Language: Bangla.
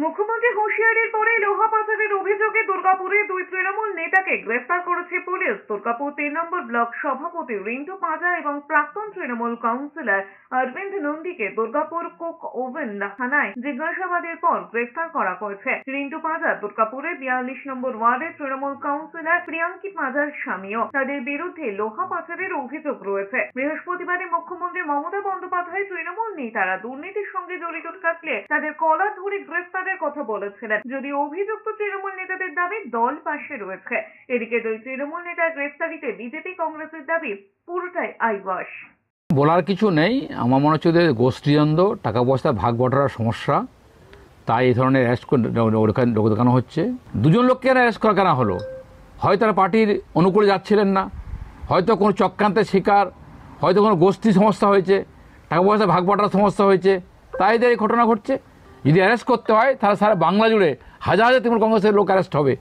মুখ্যমন্ত্রী হুঁশিয়ারির পরে লোহা পাচারের অভিযোগে দুর্গাপুরে দুই তৃণমূল নেতাকে গ্রেফতার করেছে পুলিশ। দুর্গাপুর 3 নম্বর ব্লক সভাপতি রিন্টু পাঁজা এবং প্রাক্তন তৃণমূল কাউন্সিলর অরবিন্দ নন্দীকে দুর্গাপুর কোক ওভেন থানায় জিজ্ঞাসাবাদের পর গ্রেফতার করা হয়েছে। রিন্টু পাঁজা দুর্গাপুরে 42 নম্বর ওয়ার্ডের তৃণমূল কাউন্সিলর প্রিয়াঙ্কি পাঁজার স্বামীও। তাদের বিরুদ্ধে লোহা পাচারের অভিযোগ রয়েছে। বৃহস্পতিবারে মুখ্যমন্ত্রী মমতা বন্দ্যোপাধ্যায় তৃণমূল নেতারা দুর্নীতির সঙ্গে জড়িত থাকলে তাদের কলার ধরে গ্রেফতারের কথা বলেছিলেন। যদি অভিযুক্ত তৃণমূল নেতাদের দাবি দল পাশে রয়েছে। এদিকে দুই তৃণমূল নেতার গ্রেফতারিতে বিজেপি কংগ্রেসের দাবি পুরোটাই আইওয়াশ। বলার কিছু নেই, আমার মনে হচ্ছে ওদের গোষ্ঠীদ্বন্দ্ব, টাকা পয়সা ভাগ বটারার সমস্যা, তাই এই ধরনের অ্যারেস্ট দেখানো হচ্ছে। দুজন লোককে অ্যারেস্ট করা কেন হলো? হয়তো তারা পার্টির অনুকূলে যাচ্ছিলেন না, হয়তো কোনো চক্রান্তের শিকার, হয়তো কোনো গোষ্ঠী সমস্যা হয়েছে, টাকা পয়সা ভাগ বটার সমস্যা হয়েছে, তাই এদের এই ঘটনা ঘটছে। যদি অ্যারেস্ট করতে হয় তাহলে সারা বাংলা জুড়ে হাজার হাজার তৃণমূল কংগ্রেসের লোক অ্যারেস্ট হবে।